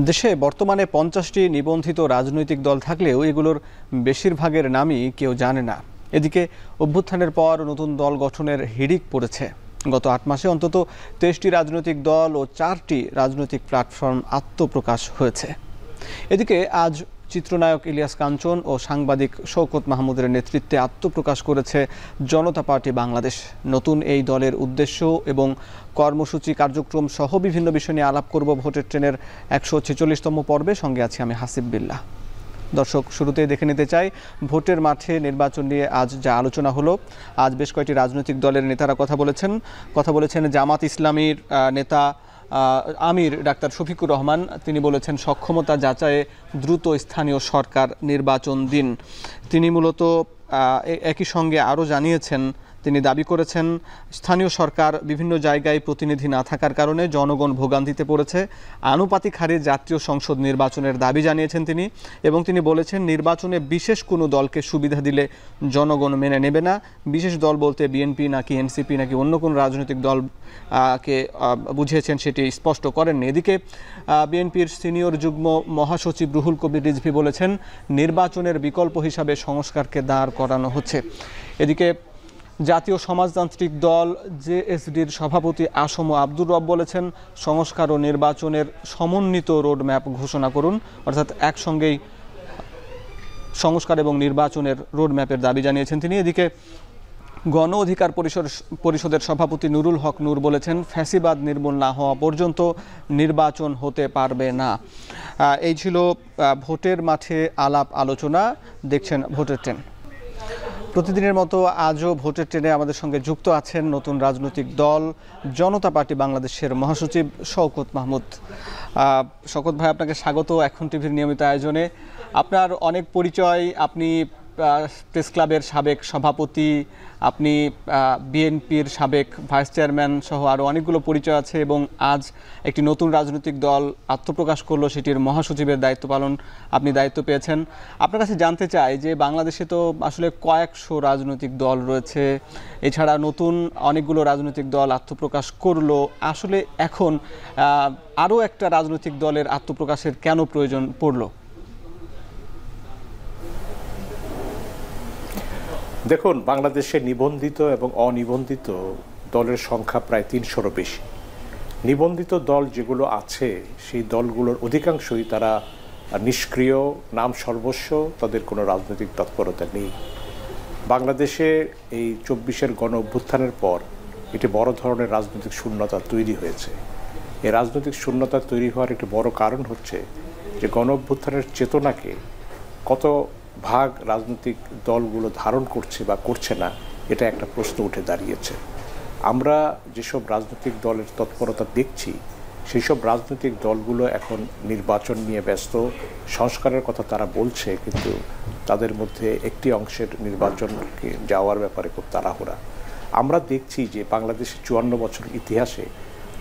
দেশে বর্তমানে ৫০টি নিবন্ধিত রাজনৈতিক দল থাকলেও এগুলোর বেশিরভাগের নামই কেউ জানে না। এদিকে অভ্যুত্থানের পর নতুন দল গঠনের হিড়িক পড়েছে। গত ৮ মাসে অন্তত ২৩টি রাজনৈতিক দল ও ৪টি রাজনৈতিক প্ল্যাটফর্ম আত্মপ্রকাশ হয়েছে। এদিকে আজ চিত্রনায়ক ইলিয়াস কাঞ্চন ও সাংবাদিক শওকত মাহমুদের নেতৃত্বে আত্মপ্রকাশ করেছে জনতা পার্টি বাংলাদেশ। নতুন এই দলের উদ্দেশ্য এবং কর্মসূচি কার্যক্রম সহ বিভিন্ন বিষয় নিয়ে আলাপ করব ভোটের ট্রেনের ১৪৬তম পর্বে। সঙ্গে আছি আমি হাসিব বিল্লাহ। দর্শক, শুরুতেই দেখে নিতে চাই ভোটের মাঠে নির্বাচন নিয়ে আজ যা আলোচনা হলো। আজ বেশ কয়েকটি রাজনৈতিক দলের নেতারা কথা বলেছেন। জামাত ইসলামীর নেতা আমির ডাক্তার শফিকুর রহমান তিনি বলেছেন সক্ষমতা যাচাইয়ে দ্রুত স্থানীয় সরকার নির্বাচন দিন। তিনি মূলত একই সঙ্গে আরও জানিয়েছেন, তিনি দাবি করেছেন স্থানীয় সরকার বিভিন্ন জায়গায় প্রতিনিধি না থাকার কারণে জনগণ ভোগান্তিতে পড়েছে। আনুপাতিক হারে জাতীয় সংসদ নির্বাচনের দাবি জানিয়েছেন তিনি, এবং তিনি বলেছেন নির্বাচনে বিশেষ কোনো দলকে সুবিধা দিলে জনগণ মেনে নেবে না। বিশেষ দল বলতে বিএনপি নাকি এনসিপি নাকি অন্য কোনো রাজনৈতিক দল কে বুঝিয়েছেন সেটি স্পষ্ট করেননি। এদিকে বিএনপির সিনিয়র যুগ্ম মহাসচিব রুহুল কবির রিজভী বলেছেন নির্বাচনের বিকল্প হিসাবে সংস্কারকে দাঁড় করানো হচ্ছে। এদিকে জাতীয় সমাজতান্ত্রিক দল জেএসডির সভাপতি আসম আব্দুর রব বলেছেন সংস্কার ও নির্বাচনের সমন্বিত রোডম্যাপ ঘোষণা করুন, অর্থাৎ একসঙ্গেই সংস্কার এবং নির্বাচনের রোডম্যাপের দাবি জানিয়েছেন তিনি। এদিকে গণ অধিকার পরিষদের সভাপতি নুরুল হক নূর বলেছেন ফ্যাসিবাদ নির্মূল না হওয়া পর্যন্ত নির্বাচন হতে পারবে না। এই ছিল ভোটের মাঠে আলাপ আলোচনা। দেখছেন ভোটের ট্রেন। প্রতিদিনের মতো আজও ভোটের ট্রেনে আমাদের সঙ্গে যুক্ত আছেন নতুন রাজনৈতিক দল জনতা পার্টি বাংলাদেশের মহাসচিব শওকত মাহমুদ। শওকত ভাই, আপনাকে স্বাগত এখন টিভির নিয়মিত আয়োজনে। আপনার অনেক পরিচয়, আপনি প্রেস ক্লাবের সাবেক সভাপতি, আপনি বিএনপির সাবেক ভাইস চেয়ারম্যান সহ আরও অনেকগুলো পরিচয় আছে, এবং আজ একটি নতুন রাজনৈতিক দল আত্মপ্রকাশ করলো, সেটির মহাসচিবের আপনি দায়িত্ব পেয়েছেন। আপনার কাছে জানতে চাই যে বাংলাদেশে তো আসলে কয়েকশো রাজনৈতিক দল রয়েছে, এছাড়া নতুন অনেকগুলো রাজনৈতিক দল আত্মপ্রকাশ করলো। আসলে এখন আরও একটা রাজনৈতিক দলের আত্মপ্রকাশের কেন প্রয়োজন পড়লো? দেখুন, বাংলাদেশে নিবন্ধিত এবং অনিবন্ধিত দলের সংখ্যা প্রায় ৩০০-রও বেশি। নিবন্ধিত দল যেগুলো আছে সেই দলগুলোর অধিকাংশই তারা নিষ্ক্রিয়, নাম সর্বস্ব, তাদের কোনো রাজনৈতিক তৎপরতা নেই। বাংলাদেশে এই ২৪-এর গণ অভ্যুত্থানের পর একটি বড় ধরনের রাজনৈতিক শূন্যতা তৈরি হয়েছে। এই রাজনৈতিক শূন্যতা তৈরি হওয়ার একটি বড় কারণ হচ্ছে যে গণ অভ্যুত্থানের চেতনাকে কত ভাগ রাজনৈতিক দলগুলো ধারণ করছে বা করছে না, এটা একটা প্রশ্ন উঠে দাঁড়িয়েছে। আমরা যেসব রাজনৈতিক দলের তৎপরতা দেখছি সেই সব রাজনৈতিক দলগুলো এখন নির্বাচন নিয়ে ব্যস্ত। সংস্কারের কথা তারা বলছে, কিন্তু তাদের মধ্যে একটি অংশের নির্বাচনকে যাওয়ার ব্যাপারে খুব তাড়াহুড়া। আমরা দেখছি যে বাংলাদেশের ৫৪ বছর ইতিহাসে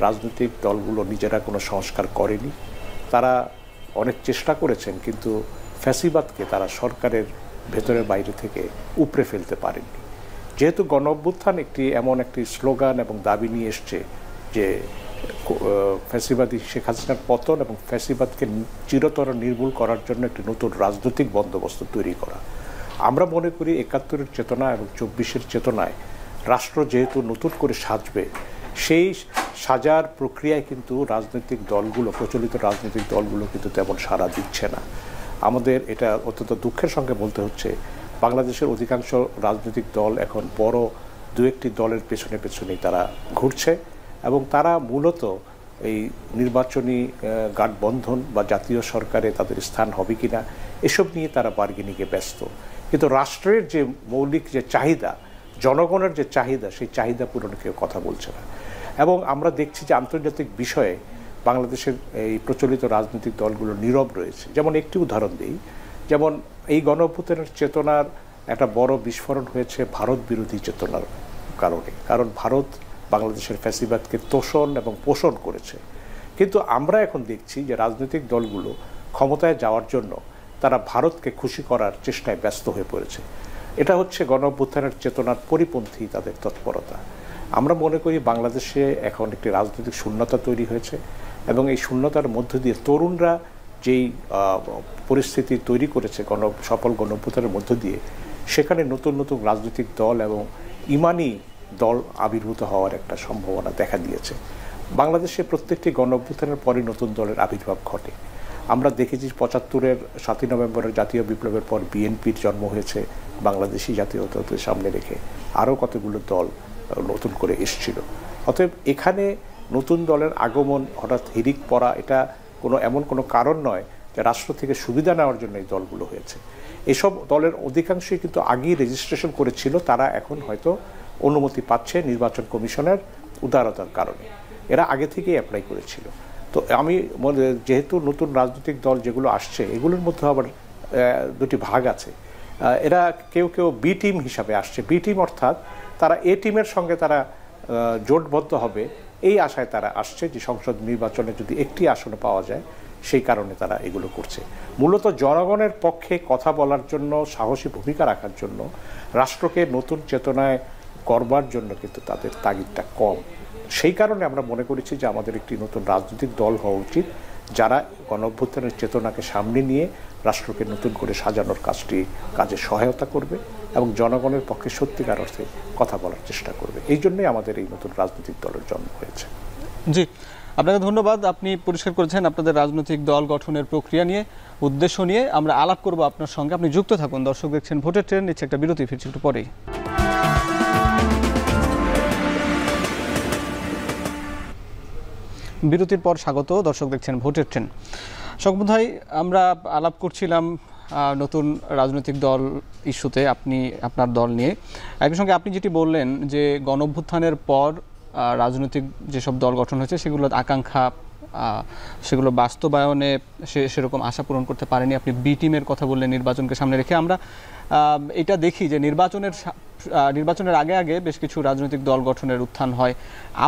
রাজনৈতিক দলগুলো নিজেরা কোনো সংস্কার করেনি। তারা অনেক চেষ্টা করেছেন, কিন্তু ফ্যাসিবাদকে তারা সরকারের ভেতরে বাইরে থেকে উপড়ে ফেলতে পারেননি। যেহেতু গণ অভ্যুত্থান এমন একটি স্লোগান এবং দাবি নিয়ে এসছে যে ফ্যাসিবাদী শেখ হাসিনার পতন এবং ফ্যাসিবাদকে চিরতর নির্মূল করার জন্য একটি নতুন রাজনৈতিক বন্দোবস্ত তৈরি করা। আমরা মনে করি ৭১-এর চেতনা এবং ২৪-এর চেতনায় রাষ্ট্র যেহেতু নতুন করে সাজবে, সেই সাজার প্রক্রিয়ায় কিন্তু রাজনৈতিক দলগুলো, প্রচলিত রাজনৈতিক দলগুলো কিন্তু তেমন সাড়া দিচ্ছে না। আমাদের এটা অত্যন্ত দুঃখের সঙ্গে বলতে হচ্ছে, বাংলাদেশের অধিকাংশ রাজনৈতিক দল এখন বড় দু একটি দলের পেছনেই তারা ঘুরছে, এবং তারা মূলত এই নির্বাচনী গাঠবন্ধন বা জাতীয় সরকারে তাদের স্থান হবে কিনা এসব নিয়ে তারা বার্গেনিংয়ে ব্যস্ত। কিন্তু রাষ্ট্রের যে মৌলিক যে চাহিদা, জনগণের যে চাহিদা, সেই চাহিদা পূরণে কেউ কথা বলছে না। এবং আমরা দেখছি যে আন্তর্জাতিক বিষয়ে বাংলাদেশের এই প্রচলিত রাজনৈতিক দলগুলো নীরব রয়েছে। যেমন একটি উদাহরণ দিই, যেমন এই গণ অভ্যুত্থানের চেতনার একটা বড় বিস্ফোরণ হয়েছে ভারত বিরোধী চেতনার কারণে। কারণ ভারত বাংলাদেশের ফ্যাসিবাদকে তোষণ এবং পোষণ করেছে। কিন্তু আমরা এখন দেখছি যে রাজনৈতিক দলগুলো ক্ষমতায় যাওয়ার জন্য তারা ভারতকে খুশি করার চেষ্টায় ব্যস্ত হয়ে পড়েছে। এটা হচ্ছে গণ অভ্যুত্থানের চেতনার পরিপন্থী তাদের তৎপরতা। আমরা মনে করি বাংলাদেশে এখন একটি রাজনৈতিক শূন্যতা তৈরি হয়েছে। এবং এই শূন্যতার মধ্য দিয়ে তরুণরা যেই পরিস্থিতি তৈরি করেছে সফল গণঅভ্যুত্থানের মধ্য দিয়ে, সেখানে নতুন নতুন রাজনৈতিক দল এবং ইমানি দল আবির্ভূত হওয়ার একটা সম্ভাবনা দেখা দিয়েছে। বাংলাদেশে প্রত্যেকটি গণঅভ্যুত্থানের পরে নতুন দলের আবির্ভাব ঘটে। আমরা দেখেছি ৭৫-এর ৭ই নভেম্বরের জাতীয় বিপ্লবের পর বিএনপির জন্ম হয়েছে বাংলাদেশি জাতীয়তাকে সামনে রেখে, আরও কতগুলো দল নতুন করে এসছিল। অতএব এখানে নতুন দলের আগমন হঠাৎ হিড়িক পড়া, এটা এমন কোনো কারণ নয় যে রাষ্ট্র থেকে সুবিধা নেওয়ার জন্য এই দলগুলো হয়েছে। এসব দলের অধিকাংশই কিন্তু আগেই রেজিস্ট্রেশন করেছিল, তারা এখন হয়তো অনুমতি পাচ্ছে নির্বাচন কমিশনের উদারতার কারণে। এরা আগে থেকেই অ্যাপ্লাই করেছিল। তো আমি যেহেতু নতুন রাজনৈতিক দল যেগুলো আসছে, এগুলোর মধ্যে আবার দুটি ভাগ আছে। এরা কেউ কেউ বি টিম হিসাবে আসছে। বি টিম অর্থাৎ তারা এ টিমের সঙ্গে তারা জোটবদ্ধ হবে, এই আশায় তারা আসছে যে সংসদ নির্বাচনে যদি একটি আসনে পাওয়া যায়, সেই কারণে তারা এগুলো করছে। মূলত জনগণের পক্ষে কথা বলার জন্য, সাহসী ভূমিকা রাখার জন্য, রাষ্ট্রকে নতুন চেতনায় করবার জন্য কিন্তু তাদের তাগিদটা কম। সেই কারণে আমরা মনে করেছি যে আমাদের একটি নতুন রাজনৈতিক দল হওয়া উচিত, যারা গণঅভ্যুত্থানের চেতনাকে সামনে নিয়ে রাষ্ট্রকে নতুন করে সাজানোর কাজে সহায়তা করবে এবং জনগণের পক্ষে সত্যিকার অর্থে কথা বলার চেষ্টা করবে। এই জন্যই আমাদের এই নতুন রাজনৈতিক দলের জন্ম হয়েছে। জি, আপনাকে ধন্যবাদ। আপনি পরিষ্কার করেছেন আপনাদের রাজনৈতিক দল গঠনের প্রক্রিয়া নিয়ে, উদ্দেশ্য নিয়ে আমরা আলাপ করব আপনার সঙ্গে। আপনি যুক্ত থাকুন। দর্শক দেখছেন ভোটের ট্রেন, নিচ্ছে একটা বিরতি, ফিরছি একটু পরেই। বিরতির পর স্বাগত। দর্শক দেখছেন ভোটের ট্রেন। শওকত ভাই, আমরা আলাপ করছিলাম নতুন রাজনৈতিক দল ইস্যুতে, আপনি আপনার দল নিয়ে। একই সঙ্গে আপনি যেটি বললেন যে গণঅভ্যুত্থানের পর রাজনৈতিক যেসব দল গঠন হয়েছে সেগুলোর আকাঙ্ক্ষা, সেগুলো বাস্তবায়নে সেরকম আশা পূরণ করতে পারেনি। আপনি বি টিমের কথা বললেন নির্বাচনকে সামনে রেখে। আমরা এটা দেখি যে নির্বাচনের আগে আগে বেশ কিছু রাজনৈতিক দল গঠনের উত্থান হয়।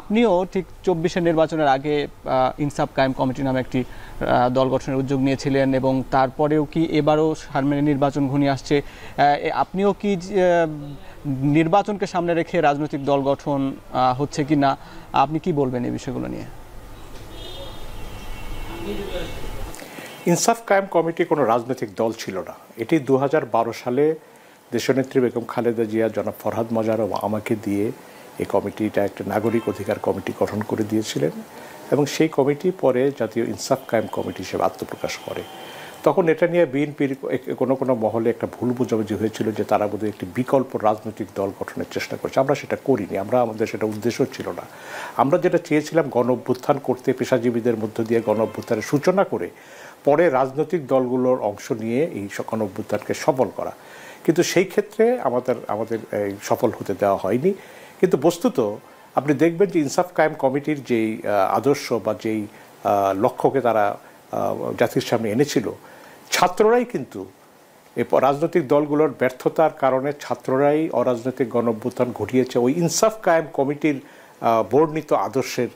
আপনিও ঠিক ২৪-এর নির্বাচনের আগে ইনসাফ কায়েম কমিটি নামে একটি দল গঠনের উদ্যোগ নিয়েছিলেন, এবং তারপরেও কি এবারও সামনে নির্বাচন ঘনিয়ে আসছে, আপনিও কি নির্বাচনকে সামনে রেখে রাজনৈতিক দল গঠন হচ্ছে কি না, আপনি কি বলবেন এই বিষয়গুলো নিয়ে? ইনসাফ কায়েম কমিটি কোনো রাজনৈতিক দল ছিল না। এটি ২০১২ সালে দেশনেত্রী বেগম খালেদা জিয়া, জনাব ফরহাদ মজার ও আমাকে দিয়ে এই কমিটিটা একটা নাগরিক অধিকার কমিটি গঠন করে দিয়েছিলেন, এবং সেই কমিটি পরে জাতীয় ইনসাফ কায়েম কমিটি হিসেবে আত্মপ্রকাশ করে। তখন এটা নিয়ে বিএনপির কোনো মহলে একটা ভুল বোঝাবুঝি হয়েছিল যে তারা বোধহয় একটি বিকল্প রাজনৈতিক দল গঠনের চেষ্টা করছে। আমরা সেটা করিনি, আমাদের সেটা উদ্দেশ্য ছিল না। আমরা যেটা চেয়েছিলাম গণ অভ্যুত্থান করতে, পেশাজীবীদের মধ্য দিয়ে গণ অভ্যুত্থানের সূচনা করে পরে রাজনৈতিক দলগুলোর অংশ নিয়ে এই গণ অভ্যুত্থানকে সফল করা। কিন্তু সেই ক্ষেত্রে আমাদের সফল হতে দেওয়া হয়নি। কিন্তু বস্তুত আপনি দেখবেন যে ইনসাফ কায়েম কমিটির যেই আদর্শ বা যেই লক্ষ্যকে তারা জাতির সামনে এনেছিল, ছাত্ররাই কিন্তু এই রাজনৈতিক দলগুলোর ব্যর্থতার কারণে ছাত্ররাই অরাজনৈতিক গণ অভ্যুত্থান ঘটিয়েছে ওই ইনসাফ কায়েম কমিটির বর্ণিত আদর্শের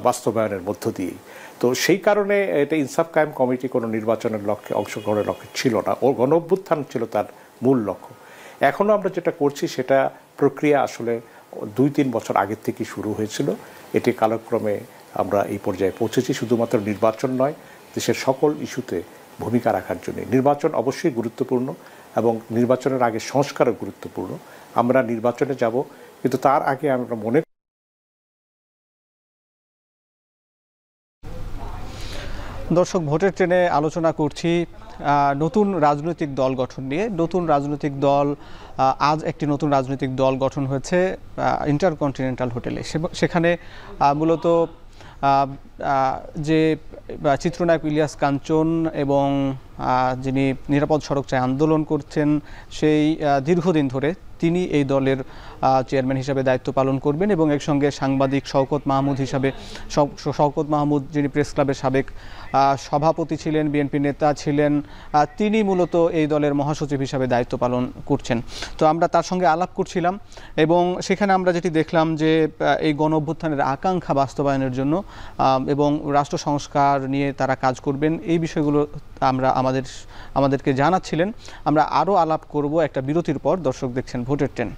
বাস্তবায়নের মধ্য দিয়েই। তো সেই কারণে এটা ইনসাফ কায়েম কমিটি কোনো নির্বাচনের লক্ষ্যে, অংশগ্রহণের লক্ষ্যে ছিল না, ও গণ অভ্যুত্থান ছিল তার মূল লক্ষ্য। এখনও আমরা যেটা করছি সেটা প্রক্রিয়া আসলে ২-৩ বছর আগের থেকেই শুরু হয়েছিল। এটি কালক্রমে আমরা এই পর্যায়ে পৌঁছেছি। শুধুমাত্র নির্বাচন নয়, দেশের সকল ইস্যুতে ভূমিকা রাখার জন্য। নির্বাচন অবশ্যই গুরুত্বপূর্ণ এবং নির্বাচনের আগে সংস্কারও গুরুত্বপূর্ণ। আমরা নির্বাচনে যাব, কিন্তু তার আগে আমরা মনে দর্শক ভোটের ট্রেনে আলোচনা করছি নতুন রাজনৈতিক দল গঠন নিয়ে। নতুন রাজনৈতিক দল, আজ একটি নতুন রাজনৈতিক দল গঠন হয়েছে ইন্টারকন্টিনেন্টাল হোটেলে। সেখানে মূলত যে চিত্রনায়ক ইলিয়াস কাঞ্চন এবং যিনি নিরাপদ সড়ক চাই আন্দোলন করছেন, সেই দীর্ঘদিন ধরে তিনি এই দলের চেয়ারম্যান হিসাবে দায়িত্ব পালন করবেন, এবং এর সঙ্গে সাংবাদিক শওকত মাহমুদ হিসাবে, শওকত মাহমুদ যিনি প্রেস ক্লাবের সাবেক সভাপতি ছিলেন, বিএনপি নেতা ছিলেন, তিনি মূলত এই দলের মহাসচিব হিসাবে দায়িত্ব পালন করছেন। তো আমরা তার সঙ্গে আলাপ করছিলাম, এবং সেখানে আমরা যেটি দেখলাম যে এই গণ অভ্যুত্থানের আকাঙ্ক্ষা বাস্তবায়নের জন্য এবং রাষ্ট্র সংস্কার নিয়ে তারা কাজ করবেন, এই বিষয়গুলো আমরা আমাদেরকে জানাচ্ছিলেন। আমরা আরও আলাপ করব একটা বিরতির পর। দর্শক দেখছেন ভোটের ট্রেন।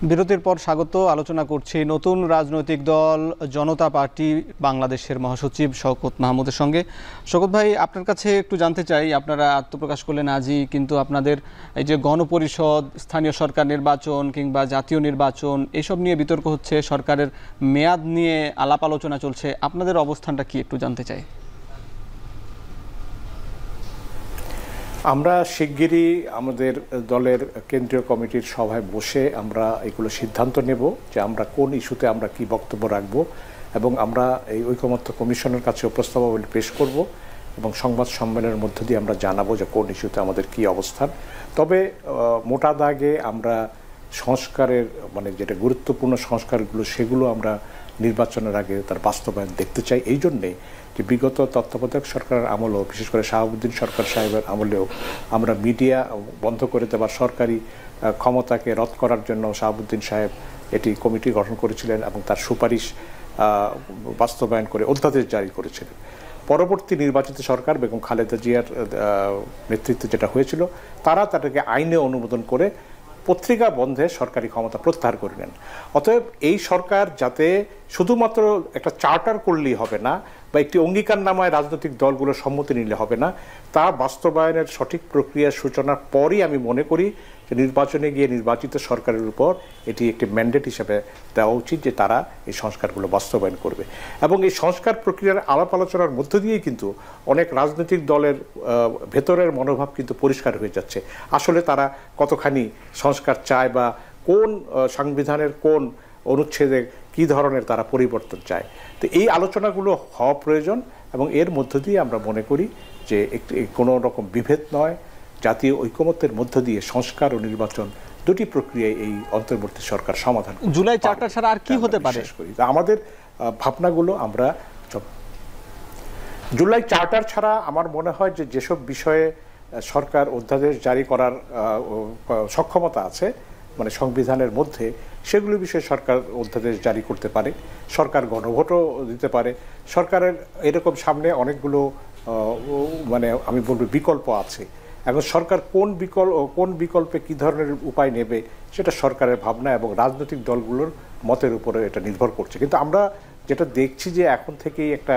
বিরতির পর স্বাগত। আলোচনা করছি নতুন রাজনৈতিক দল জনতা পার্টি বাংলাদেশের মহাসচিব শওকত মাহমুদের সঙ্গে। শওকত ভাই, আপনার কাছে একটু জানতে চাই, আপনারা আত্মপ্রকাশ করলেন আজই, কিন্তু আপনাদের এই যে গণপরিষদ, স্থানীয় সরকার নির্বাচন কিংবা জাতীয় নির্বাচন, এসব নিয়ে বিতর্ক হচ্ছে, সরকারের মেয়াদ নিয়ে আলাপ আলোচনা চলছে, আপনাদের অবস্থানটা কি একটু জানতে চাই। আমরা শিগগিরই আমাদের দলের কেন্দ্রীয় কমিটির সভায় বসে আমরা এগুলো সিদ্ধান্ত নেব যে আমরা কোন ইস্যুতে আমরা কি বক্তব্য রাখব, এবং আমরা এই ঐকমত্য কমিশনের কাছেও প্রস্তাবাবলী পেশ করব এবং সংবাদ সম্মেলনের মধ্য দিয়ে আমরা জানাবো যে কোন ইস্যুতে আমাদের কি অবস্থান। তবে মোটা দাগে আমরা সংস্কারের মানে যেটা গুরুত্বপূর্ণ সংস্কারগুলো সেগুলো আমরা নির্বাচনের আগে তার বাস্তবায়ন দেখতে চাই। এই জন্যে যে বিগত তত্ত্বাবধায়ক সরকারের আমলেও, বিশেষ করে শাহাবুদ্দিন সরকার সাহেবের আমলেও আমরা মিডিয়া বন্ধ করে দেওয়ার, সরকারি ক্ষমতাকে রদ করার জন্য শাহাবুদ্দিন সাহেব এটি কমিটি গঠন করেছিলেন এবং তার সুপারিশ বাস্তবায়ন করে অধ্যাদেশ জারি করেছিলেন। পরবর্তী নির্বাচিত সরকার বেগম খালেদা জিয়ার নেতৃত্বে যেটা হয়েছিল, তারা তাদেরকে আইনে অনুমোদন করে পত্রিকা বন্ধে সরকারি ক্ষমতা প্রত্যাহার করে নেন। অতএব এই সরকার যাতে শুধুমাত্র একটা চার্টার করলেই হবে না বা একটি অঙ্গীকারনামায় রাজনৈতিক দলগুলোর সম্মতি নিলে হবে না, তা বাস্তবায়নের সঠিক প্রক্রিয়ার সূচনার পরই আমি মনে করি যে নির্বাচনে গিয়ে নির্বাচিত সরকারের উপর এটি একটি ম্যান্ডেট হিসেবে দেওয়া উচিত যে তারা এই সংস্কারগুলো বাস্তবায়ন করবে। এবং এই সংস্কার প্রক্রিয়ার আলাপ আলোচনার মধ্য দিয়েই কিন্তু অনেক রাজনৈতিক দলের ভেতরের মনোভাব কিন্তু পরিষ্কার হয়ে যাচ্ছে, আসলে তারা কতখানি সংস্কার চায় বা কোন সংবিধানের কোন অনুচ্ছেদে কী ধরনের তারা পরিবর্তন চায়। তো এই আলোচনাগুলো হওয়া প্রয়োজন এবং এর মধ্য দিয়ে আমরা মনে করি যে একটি কোনো রকম বিভেদ নয়, জাতীয় ঐকমত্যের মধ্য দিয়ে সংস্কার ও নির্বাচন দুটি প্রক্রিয়ায় এই অন্তর্বর্তী সরকার সমাধান। জুলাই চার্টার ছাড়া আর কি হতে পারে? আমাদের ভাবনাগুলো আমরা জুলাই চার্টার ছাড়া আমার মনে হয় যে যেসব বিষয়ে সরকার অধ্যাদেশ জারি করার সক্ষমতা আছে মানে সংবিধানের মধ্যে, সেগুলো বিষয়ে সরকার অধ্যাদেশ জারি করতে পারে, সরকার গণভোটও দিতে পারে। সরকারের এরকম সামনে অনেকগুলো মানে আমি বলবো বিকল্প আছে। এখন সরকার কোন বিকল্পে কী ধরনের উপায় নেবে সেটা সরকারের ভাবনা এবং রাজনৈতিক দলগুলোর মতের উপরে এটা নির্ভর করছে। কিন্তু আমরা যেটা দেখছি যে এখন থেকেই একটা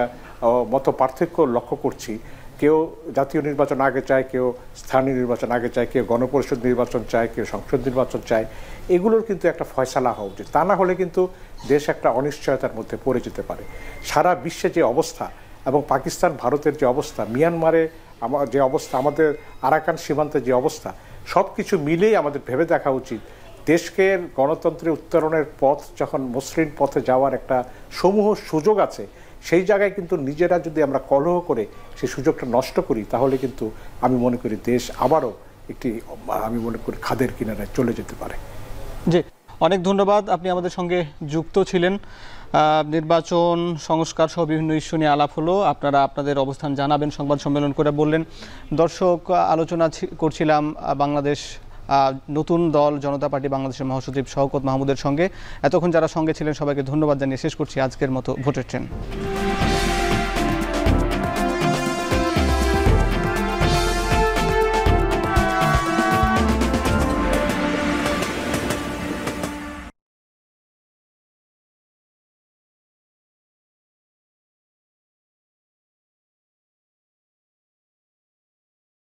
মত পার্থক্য লক্ষ্য করছি, কেউ জাতীয় নির্বাচন আগে চায়, কেউ স্থানীয় নির্বাচন আগে চায়, কেউ গণপরিষদ নির্বাচন চায়, কেউ সংসদ নির্বাচন চায়। এগুলোর কিন্তু একটা ফয়সালা হওয়া উচিত, তা না হলে কিন্তু দেশ একটা অনিশ্চয়তার মধ্যে পড়ে যেতে পারে। সারা বিশ্বে যে অবস্থা এবং পাকিস্তান ভারতের যে অবস্থা, মিয়ানমারে যে অবস্থা, আমাদের আরাকান সীমান্তে যে অবস্থা, সব কিছু মিলেই আমাদের ভেবে দেখা উচিত দেশকে গণতন্ত্রের উত্তরণের পথ যখন মসৃণ পথে যাওয়ার একটা সমূহ সুযোগ আছে, সেই জায়গায় কিন্তু নিজেরা যদি আমরা কলহ করে সেই সুযোগটা নষ্ট করি তাহলে কিন্তু আমি মনে করি দেশ আবারও একটি আমি মনে করি খাদের কিনারায় চলে যেতে পারে। জি, অনেক ধন্যবাদ, আপনি আমাদের সঙ্গে যুক্ত ছিলেন। নির্বাচন সংস্কার সহ বিভিন্ন ইস্যু নিয়ে আলাপ হলো, আপনারা আপনাদের অবস্থান জানাবেন, সংবাদ সম্মেলন করে বললেন। দর্শক, আলোচনা করছিলাম বাংলাদেশ নতুন দল জনতা পার্টি বাংলাদেশের মহাসচিব শওকত মাহমুদের সঙ্গে। এতক্ষণ যারা সঙ্গে ছিলেন সবাইকে ধন্যবাদ জানিয়ে শেষ করছি আজকের মতো ভোটের ট্রেন।